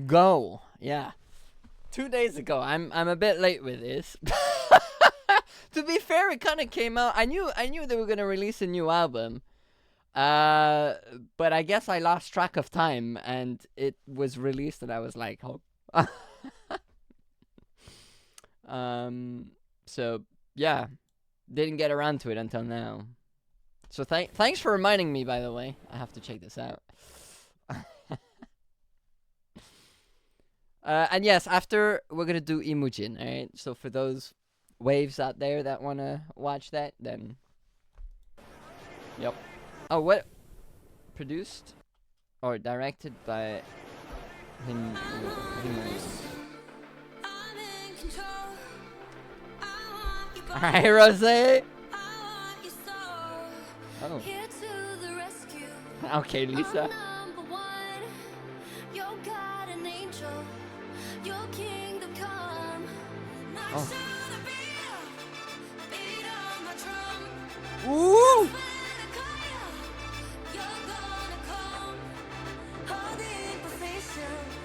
Go. Yeah. 2 days ago. I'm a bit late with this. To be fair, it kind of came out. I knew they were gonna release a new album. But I guess I lost track of time, and it was released, and I was like, oh. So yeah, didn't get around to it until now. So thanks for reminding me. By the way, I have to check this out. And yes, after we're gonna do Imujin, alright? So for those waves out there that wanna watch that, then yep. Oh, what? Produced or directed by him? Alright, Rose. Oh. Okay, Lisa. Oh. Ooh!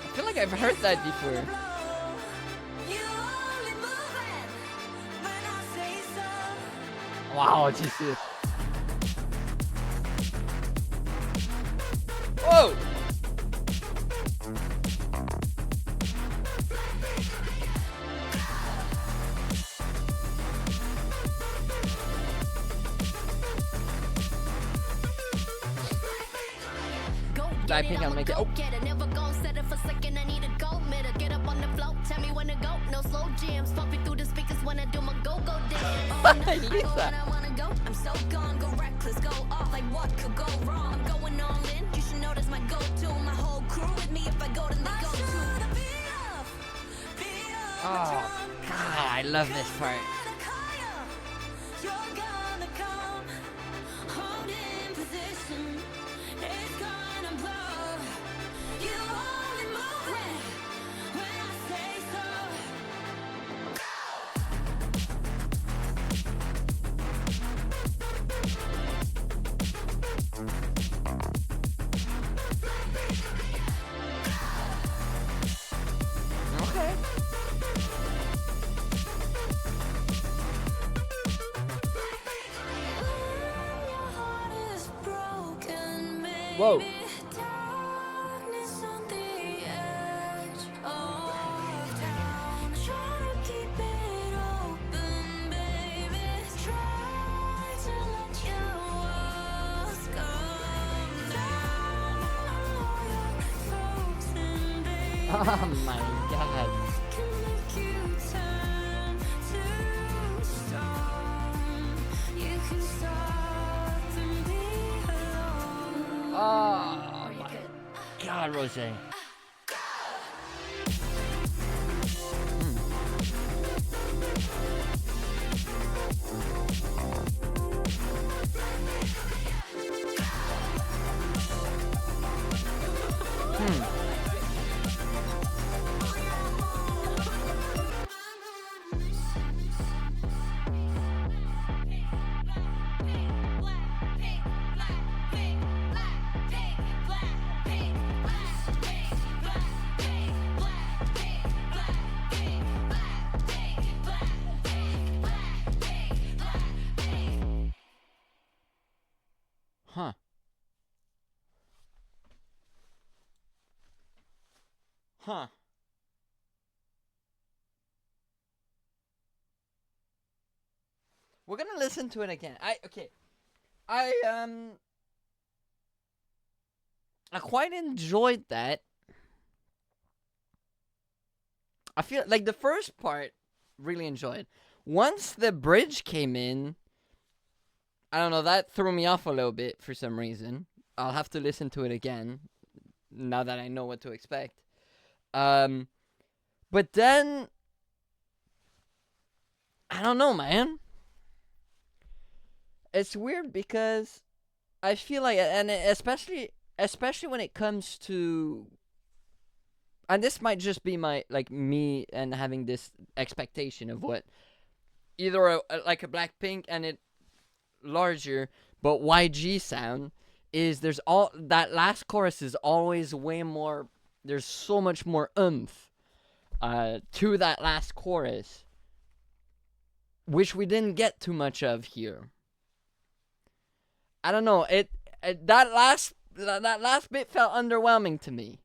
I feel like I've heard that before. Wow, jisoo. Whoa! BLACKPINK, I'll make it. Oh. Never gon' set it for second. I need a gold middle. Get up on the floor. Tell me when to go. No slow jams. Pump it through the speakers when I do my go dance. Lisa. I wanna go. I'm so gone. Go reckless. Go off. Like what could go wrong? I'm going all in. You should know that's my go-to. My whole crew with me. If I go, then they go too. Oh, God, I love this part. Okay. Whoa. Oh my God. Oh my God, Rose. Huh. Huh. We're gonna listen to it again. I quite enjoyed that. I feel like the first part really enjoyed. Once the bridge came in, I don't know, that threw me off a little bit for some reason. I'll have to listen to it again now that I know what to expect. But then I don't know, man. It's weird because I feel like, and especially when it comes to, and this might just be my, like, me and having this expectation of what either like a Blackpink and it larger but YG sound is. There's all that last chorus is always way more there's so much more oomph to that last chorus, which we didn't get too much of here. I don't know. That last bit felt underwhelming to me.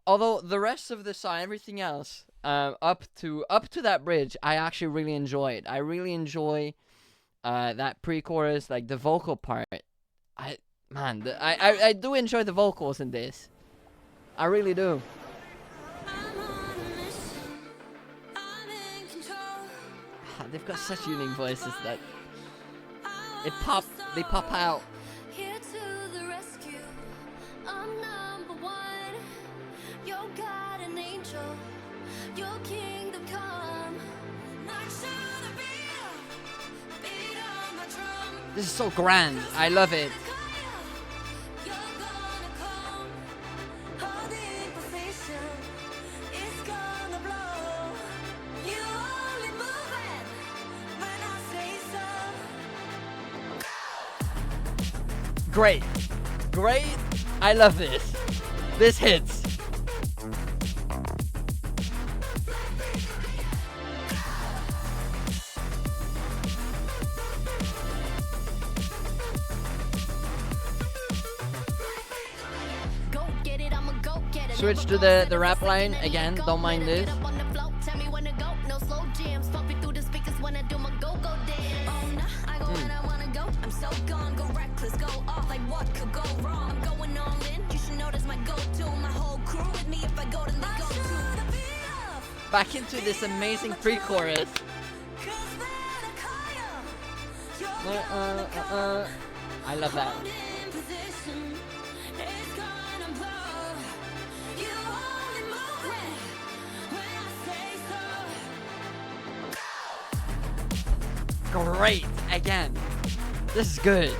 Although the rest of the song, everything else, up to that bridge, I actually really enjoyed. I really enjoy that pre-chorus, like the vocal part. I do enjoy the vocals in this. I really do. They've got such unique voices that they pop out. Here to the rescue. I'm number one. Your God an angel. Your kingdom come. March to the beat on my drum. This is so grand. I love it. You're gonna come. Holding position. It's gonna blow. You only move it when I say so. Great. I love this. This hits. Go get it, I'ma go get it. Switch to the rap line again. Don't mind this. Up on the floor, tell me when to go. No slow jams, pump it through the speakers when I do my go-go dance. Oh, nah, I go when I wanna go. I'm so gone, go reckless, go off like what could go wrong. I'm going all in, you should know that's my go-to. My whole crew with me if I go, then they go too. Back into this amazing pre-chorus. I love that. Great, again. This is good.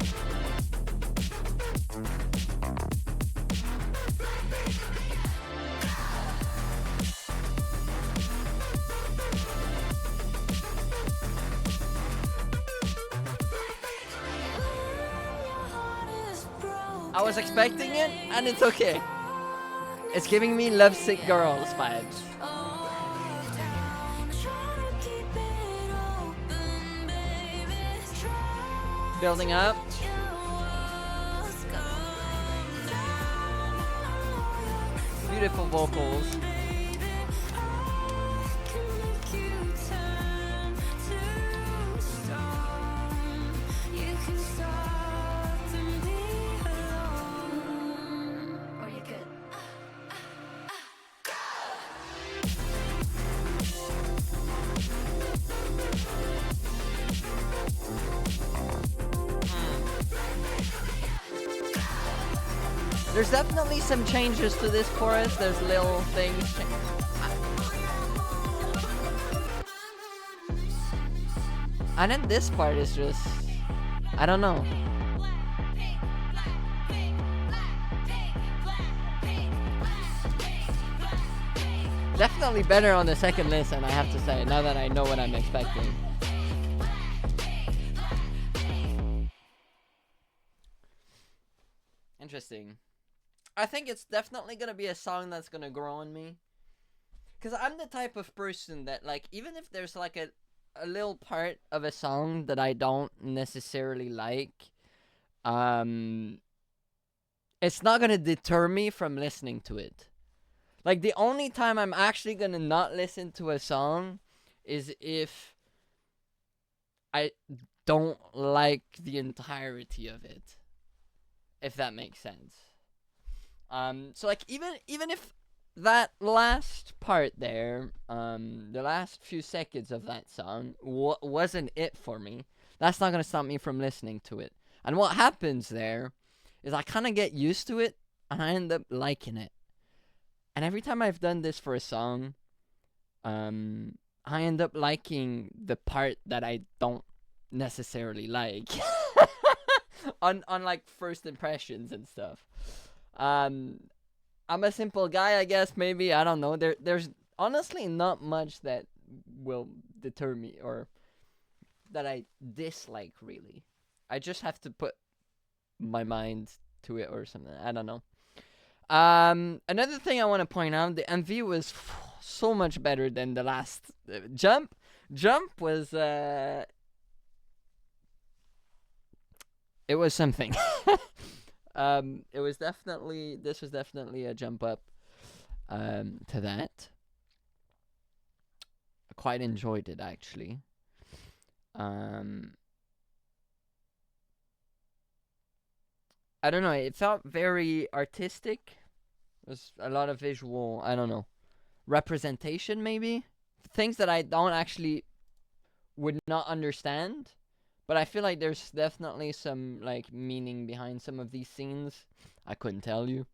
I was expecting it, and it's okay. It's giving me Lovesick Girls vibes. Building up. Beautiful vocals. There's definitely some changes to this chorus. There's little things. And then this part is just, I don't know. Definitely better on the second listen, I have to say, now that I know what I'm expecting. Interesting. I think it's definitely gonna be a song that's gonna grow on me. Because I'm the type of person that, like, even if there's like a little part of a song that I don't necessarily like, it's not gonna deter me from listening to it. Like, the only time I'm actually gonna not listen to a song is if I don't like the entirety of it. If that makes sense. So like even if that last part there, the last few seconds of that song wasn't it for me, that's not gonna stop me from listening to it. And what happens there is I kind of get used to it, and I end up liking it. And every time I've done this for a song, I end up liking the part that I don't necessarily like. on like first impressions and stuff. I'm a simple guy, I guess. Maybe, I don't know. There's honestly not much that will deter me or that I dislike, really. I just have to put my mind to it or something. I don't know. Another thing I want to point out: the MV was so much better than the last Jump. Jump was it was something. It was definitely this was definitely a jump up to that. I quite enjoyed it actually. Um, I don't know. It felt very artistic. There's a lot of visual. I don't know representation, maybe things that I don't actually would not understand. But I feel like there's definitely some like meaning behind some of these scenes. I couldn't tell you.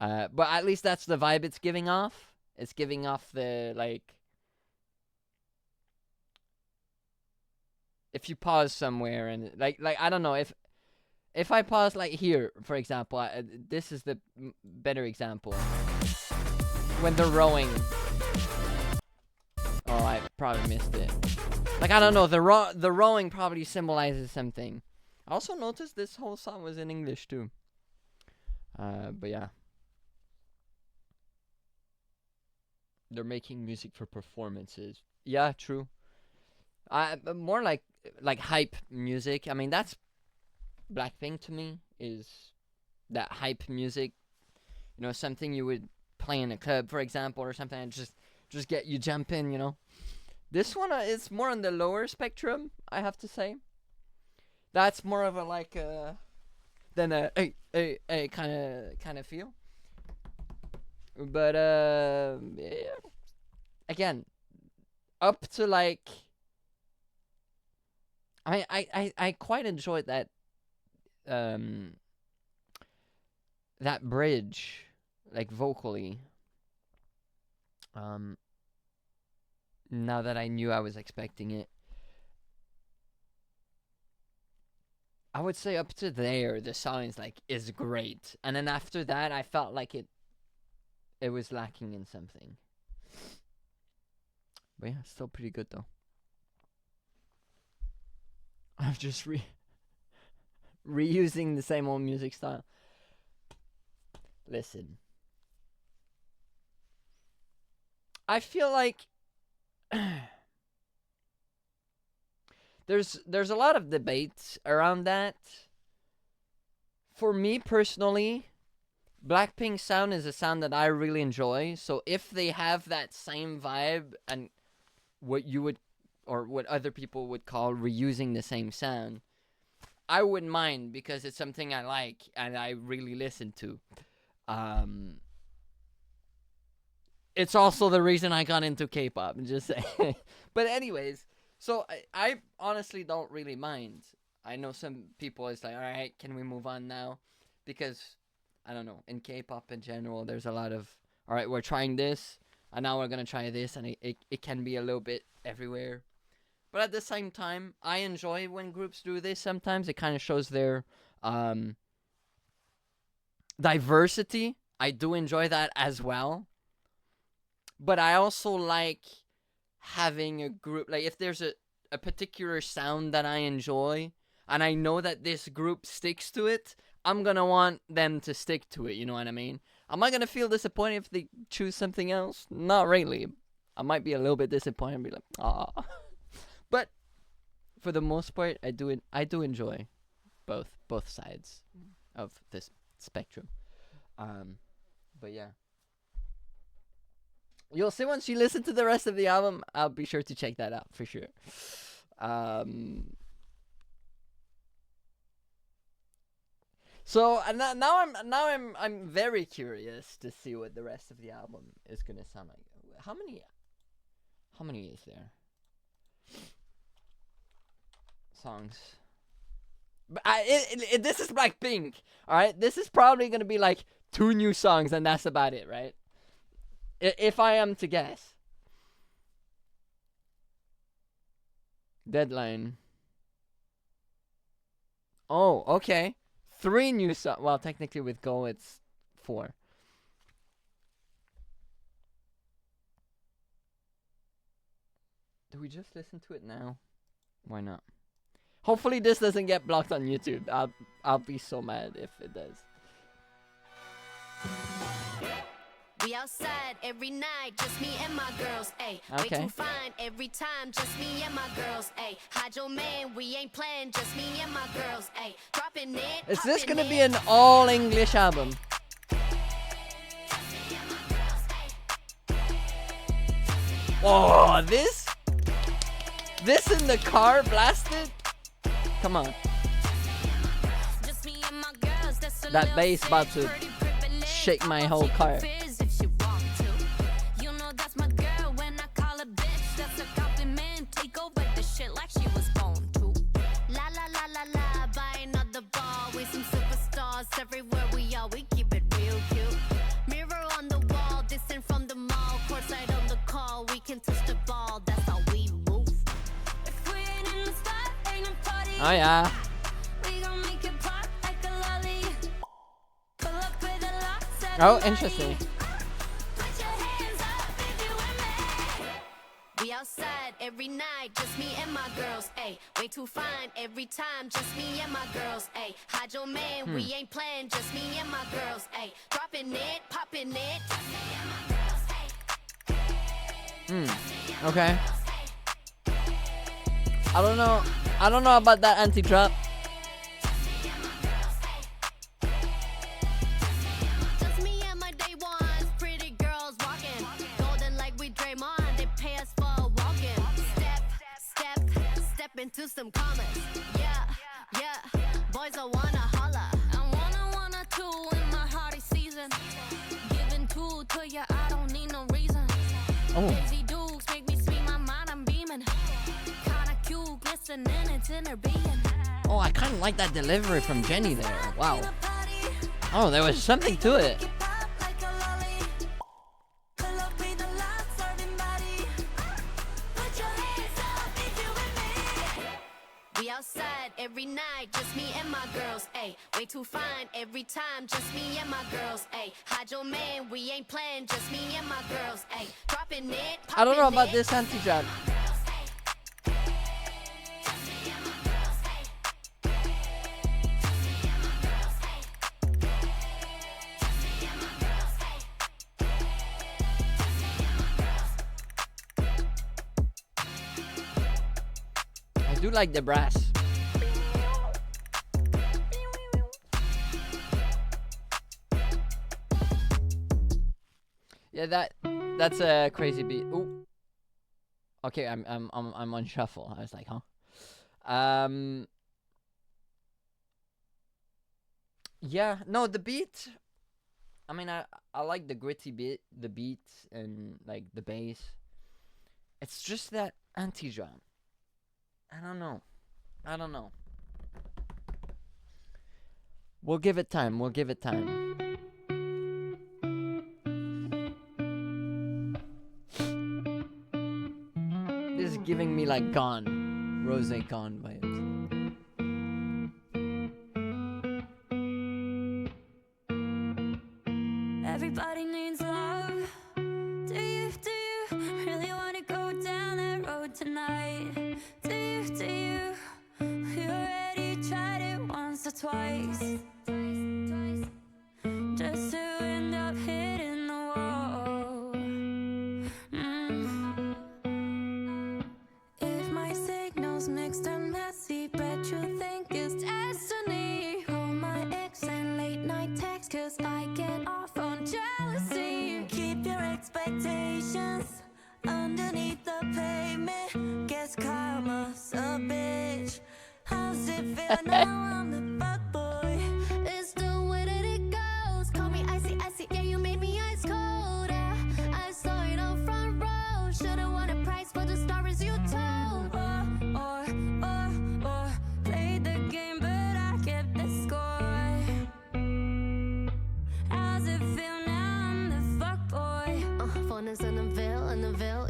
But at least that's the vibe it's giving off. It's giving off the like. If you pause somewhere and like I don't know if I pause like here, for example, this is the better example. When they're rowing. Oh, I probably missed it. Like I don't know, the rowing probably symbolizes something. I also noticed this whole song was in English too. But yeah. They're making music for performances. Yeah, true. More like hype music. I mean, that's BLACKPINK to me is that hype music. You know, something you would play in a club, for example, or something, and just get you jumping. You know, this one is more on the lower spectrum. I have to say, that's more of a like than a hey kind of feel. But yeah. Again, up to like. I quite enjoyed that that bridge, like vocally. Now that I knew I was expecting it, I would say up to there the song is great, and then after that I felt like it was lacking in something. But yeah, still pretty good though. I'm just reusing the same old music style. Listen, I feel like there's a lot of debates around that. For me personally, Blackpink sound is a sound that I really enjoy. So if they have that same vibe and what you would or what other people would call reusing the same sound, I wouldn't mind because it's something I like and I really listen to. It's also the reason I got into K-pop. I'm just saying. But anyways, so I honestly don't really mind. I know some people is like, all right, can we move on now? Because I don't know, in K-pop in general, there's a lot of all right, we're trying this, and now we're gonna try this, and it can be a little bit everywhere. But at the same time, I enjoy when groups do this. Sometimes it kind of shows their diversity. I do enjoy that as well. But I also like having a group. Like if there's a particular sound that I enjoy, and I know that this group sticks to it, I'm gonna want them to stick to it. You know what I mean? Am I gonna feel disappointed if they choose something else? Not really. I might be a little bit disappointed and be like, ah. But for the most part, I do enjoy both sides of this spectrum. But yeah, you'll see once you listen to the rest of the album. I'll be sure to check that out for sure. So now I'm very curious to see what the rest of the album is gonna sound like. How many is there? Songs. But this is Blackpink, all right. This is probably gonna be like 2 new songs, and that's about it, right? If I am to guess. Deadline. Oh, okay. 3 new songs. Well, technically with Go, it's 4. Do we just listen to it now? Why not? Hopefully this doesn't get blocked on YouTube. I'll be so mad if it does. We outside every night, just me and my girls, ayy. Way Okay. too fine every time, just me and my girls, ayy. Hide your man, we ain't playing, just me and my girls, ayy. Dropping it. Is this popping gonna be it. an all English album? Oh, this in the car blasted? Come on. Just me and my girls, that's a That little bass about to pretty privilege. shake my I'll whole take car. a fizz if she want to. You know that's my girl when I call her bitch. That's a compliment. Take over the shit like she was born to. La la la la la, buy another ball. We some superstars everywhere we are. We keep it real cute. Mirror on the wall, distant from the mall. Courtside on the call, we can touch the ball. That's how we move. If we ain't in the spot, ain't no party. Oh yeah. We gon' make it pop like a lolly. Pull up with a lot, set Oh, a interesting. body. Put your hands up if you with me. We outside every night, just me and my girls, ayy. Way too fine every time, just me and my girls, ayy. Hide your man, we ain't playing, just me and my girls, ayy. Dropping it, popping it. Just me and my girls, ayy. Okay. I don't know about that anti-drop. Just me and my day ones, pretty girls walking. Golden like we Draymond, they pay us for a walk-in. Step into some commas. Yeah, boys I wanna holla. I wanna two in my hearty season. Giving two to ya, I don't need no reason. Oh. Daisy Dukes make me speak my mind, I'm beaming. Kinda cute, glistening, it's in her being. Oh, I kind of like that delivery from Jennie there. Wow. Oh, there was something to it. We outside every night, just me and my girls, ayy. Way too fine every time, just me and my girls, ayy. Hide your man, we ain't playing, just me and my girls, ayy. Dropping it, I don't know popping about it. this anti-drop. I do like the brass. Yeah, that's a crazy beat. Ooh. Okay, I'm on shuffle. I was like, huh? Yeah, no, the beat. I mean, I like the gritty beat, the beat, and like the bass. It's just that anti-drum. I don't know. We'll give it time. This is giving me like Gone, Rose Gone vibes. Everybody needs love. Do you really wanna go down that road tonight? Do you already tried it once or twice? Just to end up hitting the wall. If my signal's mixed and messy, bet you think it's destiny. Call my ex and late night text, cause I get off on jealousy. Keep your expectations underneath the pavement. Guess karma's a bitch. How's it feel now I'm the fuckboy? It's the way that it goes. Call me icy, yeah, you made me ice cold. I saw it on front row. Should've won a prize for the stories you told. Or played the game, but I kept the score. How's it feel now I'm the fuckboy? Phone is in the veil,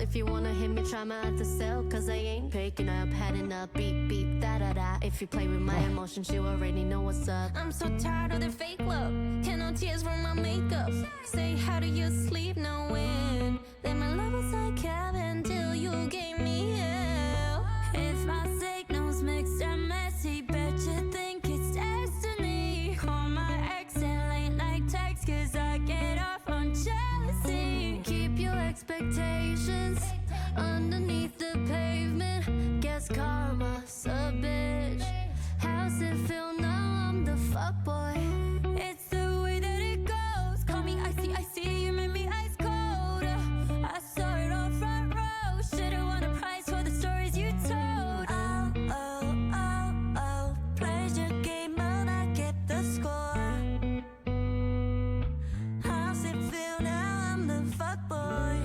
If you wanna hit me, try my at the cell. Cause I ain't picking up, had enough. Beep, beep, da-da-da. If you play with my emotions, you already know what's up. I'm so tired of the fake love. Can no tears from my makeup. Say, how do you sleep knowing that my love was like heaven till you gave me hell? If my signal's mixed and messy, bet you think it's destiny. Call my ex and late night text, cause I get off on jealousy. underneath the pavement. Guess karma's a bitch. How's it feel now? I'm the fuckboy. It's the way that it goes. Call me icy, icy, you made me ice cold. I saw it on front row. Should've won a prize for the stories you told. Oh, oh, oh, oh. Played your game, but I kept the score. How's it feel now? I'm the fuckboy.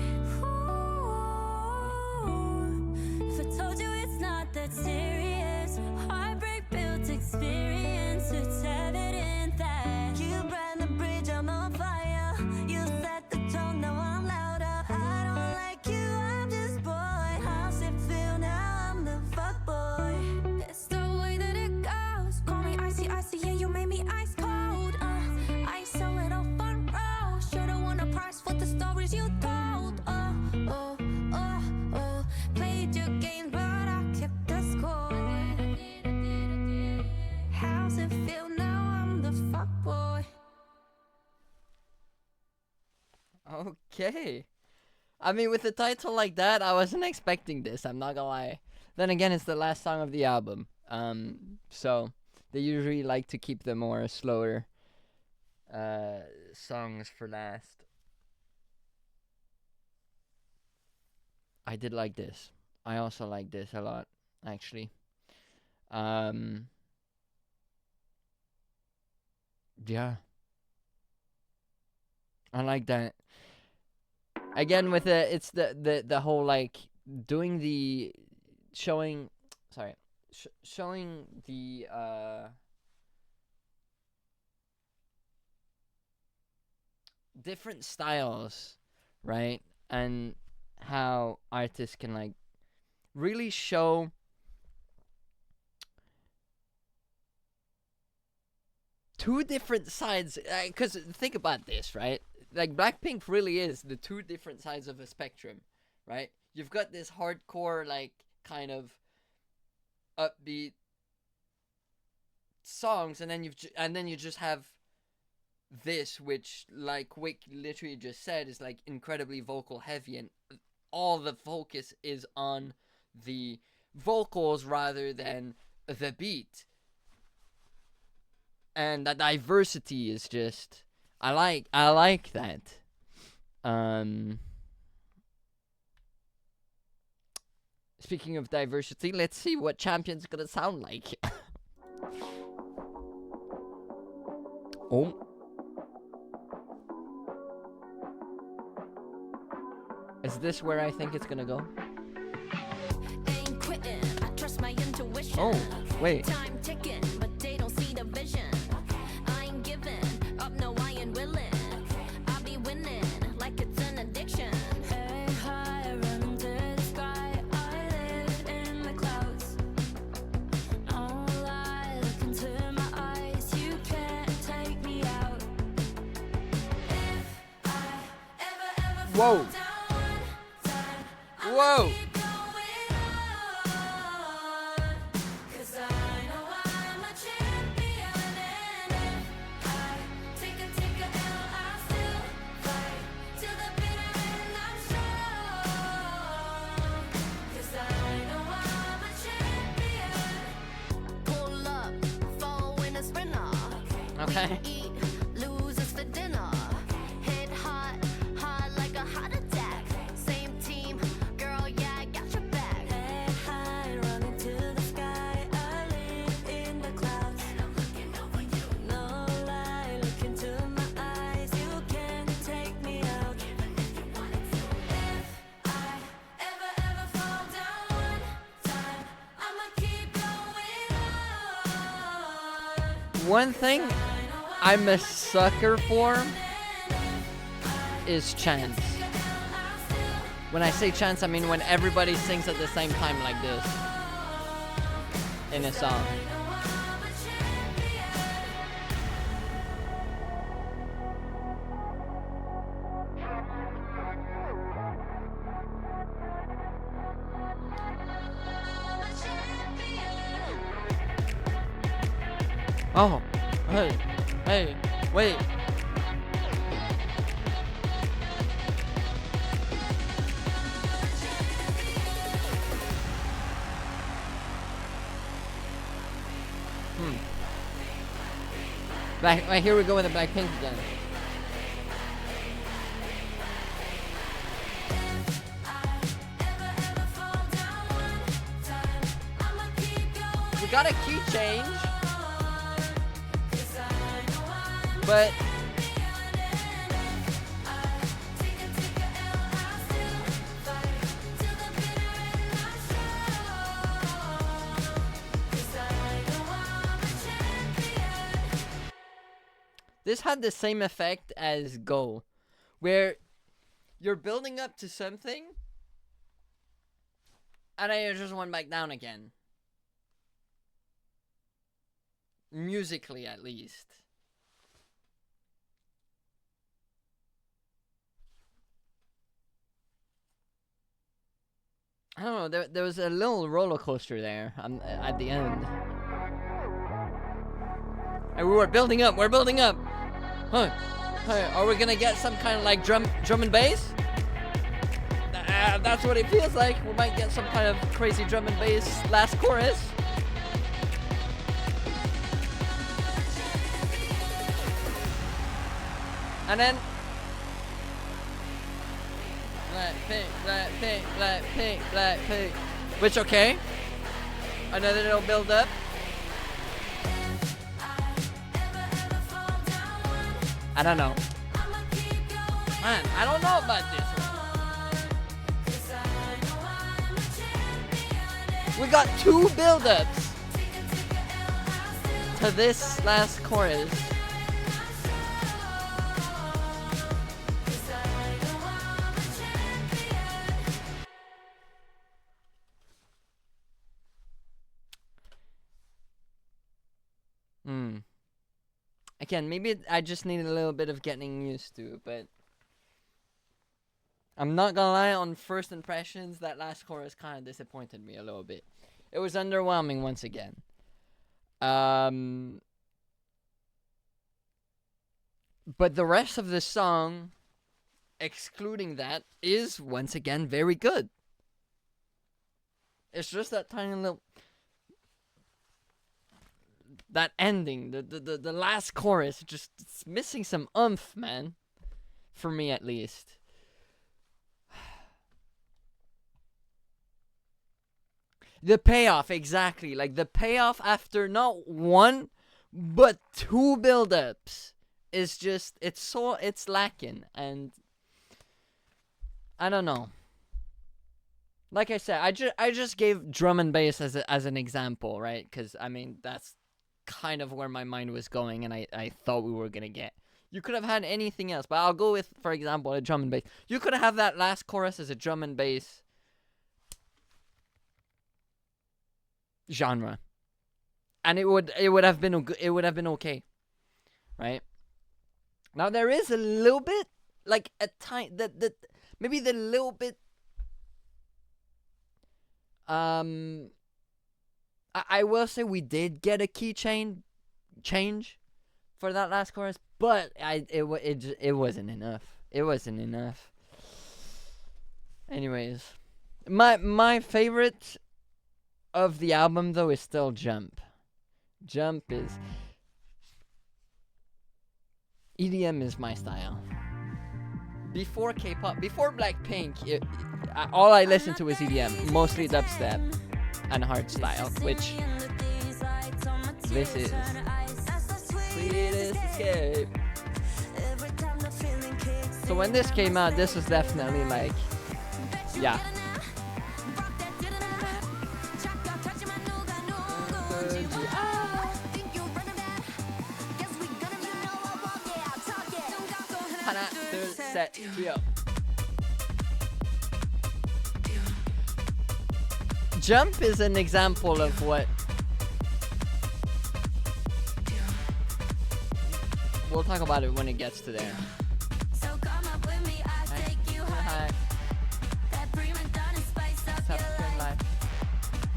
If I told you it's not that serious, heartbreak built experience. It's evident that you burned the bridge, I'm on fire. You set the tone, now I'm louder. I don't like you, I'm just boy. How's it feel now? I'm the fuckboy. It's the way that it goes. Call me icy, icy, yeah, you made me ice cold. I saw it on front row. Should've won a prize for the stories you told. Oh, oh, oh, oh. Played your game, but I kept the score. How's it feel now? I'm the fuckboy. Okay. I mean, with a title like that, I wasn't expecting this. I'm not gonna lie. Then again, it's the last song of the album. So they usually like to keep the more slower songs for last. I did like this. I also like this a lot, actually. Yeah. I like that. Again, with it's the whole like doing the showing, sorry, showing the different styles, right? And how artists can like really show two different sides. Because think about this, right? Like BLACKPINK really is the two different sides of a spectrum, right? You've got this hardcore, like, kind of upbeat songs, and then you just have this, which, like Wick literally just said, is like incredibly vocal heavy, and all the focus is on the vocals rather than the beat. And that diversity is just, I like that. Speaking of diversity, let's see what Champion's gonna sound like. Oh. Is this where I think it's gonna go? Ain't quitting, I trust my intuition. Oh, wait. Time ticking, but they don't see the vision. I ain't giving up, no, I ain't willing. I'll be winning like it's an addiction. Hey, high, running to the sky. I live in the clouds. No lie, look into my eyes. You can't take me out. If I ever Whoa. fall down one time, Whoa. keep going on. 'Cause I know I'm a champion. And if I take a L, I'll still fight till the bitter end. I'm strong. 'Cause I know I'm a champion. Pull up, fall in a sprinter. Okay. Eat, losers for dinner. Hit hot, hot like a heart attack. Same team, girl, yeah, I got your back. Head high, running to the sky. I live in the clouds. And I'm looking over you. No lie, look into my eyes. You can't take me out. Even if you wanted to. If I ever fall down one time, I'ma keep going on. One thing I'm a sucker for is chants. When I say chants, I mean when everybody sings at the same time like this in a song. Oh, hey, wait. Right, here we go with the BLACKPINK again. We got a key change, but this had the same effect as Go, where you're building up to something, and then you just went back down again. Musically, at least. I don't know, there was a little roller coaster there at the end. And we're building up, Huh. Are we gonna get some kind of like drum and bass? That's what it feels like. We might get some kind of crazy drum and bass last chorus. And then Blackpink. Which, okay. Another little build up. I don't know. Man, I don't know about this one. We got 2 build-ups to this last chorus. Again, maybe I just need a little bit of getting used to, but I'm not gonna lie, on first impressions, that last chorus kind of disappointed me a little bit. It was underwhelming once again. But the rest of the song, excluding that, is once again very good. It's just that tiny little... that ending, the last chorus, just it's missing some oomph, man. For me, at least. The payoff, exactly. Like, the payoff after not 1, but 2 build-ups is just, it's lacking. And I don't know. Like I said, I just gave drum and bass as an example, right? Because, I mean, that's kind of where my mind was going, and I thought we were gonna get. You could have had anything else, but I'll go with, for example, a drum and bass. You could have that last chorus as a drum and bass genre, and it would have been okay, right? Now there is a little bit, like a tiny, maybe the little bit. I will say we did get a key change for that last chorus, but it wasn't enough. It wasn't enough. Anyways, my favorite of the album though is still Jump. Jump is EDM is my style. Before K-pop, before BLACKPINK, all I listened to was EDM, mostly dubstep and hardstyle, which this is Sweetest Escape. So when this came out, this was definitely like, yeah. Set, trio. Jump is an example of what we'll talk about it when it gets to there. So come up with me, I take you high. That prima donna spice up your life.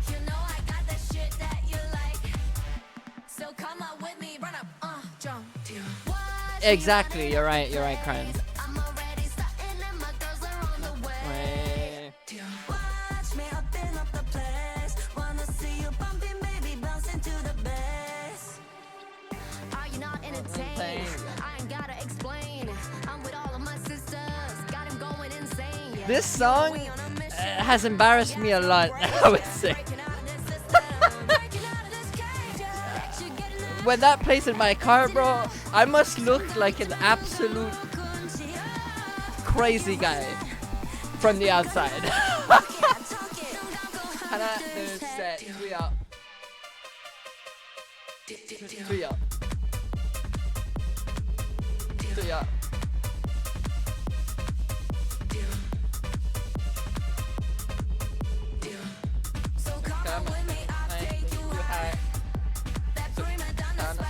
You know I got that shit that you like. So come up with me, run up, jump. Exactly, you're right, Crime. This song has embarrassed me a lot, I would say. When that plays in my car, bro, I must look like an absolute crazy guy from the outside. 하나, 둘, 셋, 주여. 주여. 주여.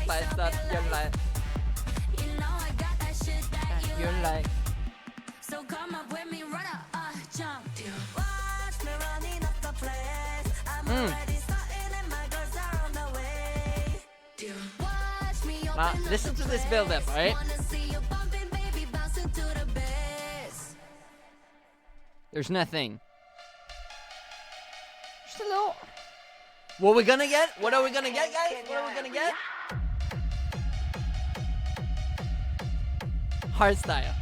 Spice up your life. Your life. So come up with me, run up, jump. Watch me running up the place. I'm already starting and my girls are on the way. Watch me open Listen to this build up, alright? wanna see you bumping, baby, bouncing to the bass. There's nothing. Just a little. What we gonna get? What are we gonna get, guys? What are we gonna get? Hardstyle.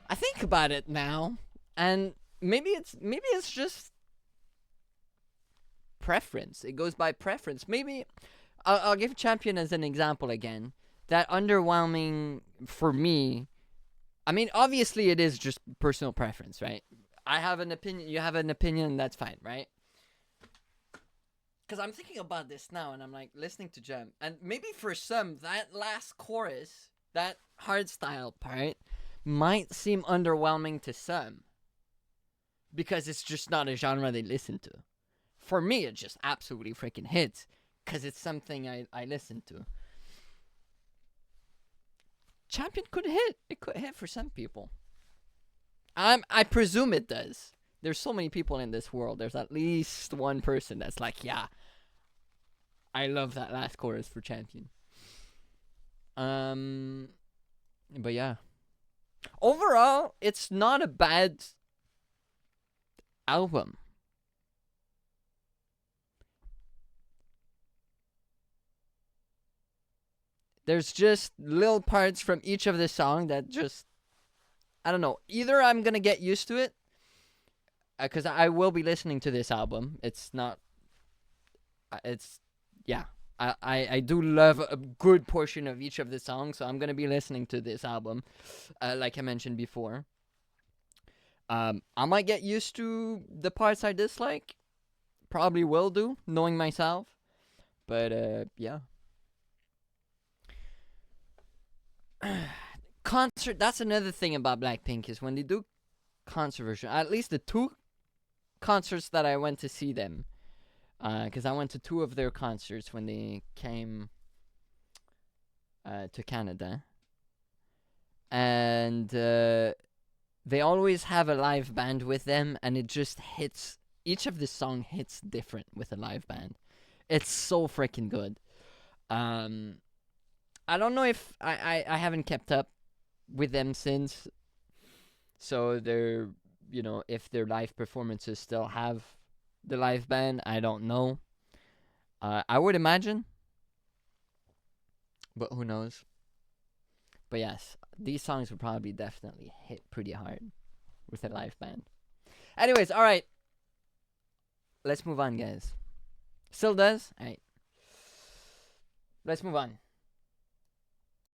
I think about it now, and maybe it's just preference. It goes by preference. Maybe I'll give Champion as an example again. That underwhelming for me. I mean, obviously it is just personal preference, right? I have an opinion, you have an opinion, that's fine, right? Because I'm thinking about this now, and I'm like listening to Gem, and maybe for some that last chorus, that hardstyle part, might seem underwhelming to some because it's just not a genre they listen to. For me, it just absolutely freaking hits because it's something I listen to. Champion could hit. It could hit for some people. I presume it does. There's so many people in this world. There's at least one person that's like, yeah, I love that last chorus for Champion. But yeah. Overall, it's not a bad album. There's just little parts from each of the song that just, I don't know. Either I'm gonna get used to it, because I will be listening to this album. It's not, it's, yeah. I do love a good portion of each of the songs, so I'm gonna be listening to this album, like I mentioned before. I might get used to the parts I dislike. Probably will do, knowing myself. But yeah. Concert. That's another thing about Blackpink is when they do concert version. At least the two concerts that I went to see them. Because I went to 2 of their concerts when they came to Canada. And they always have a live band with them, and it just hits. Each of the song hits different with a live band. It's so freaking good. I don't know if I haven't kept up with them since. So they're, you know, if their live performances still have the live band, I don't know. I would imagine, but who knows. But yes, these songs would probably definitely hit pretty hard with a live band. Anyways, alright. Let's move on, guys. Still does? Alright. Let's move on.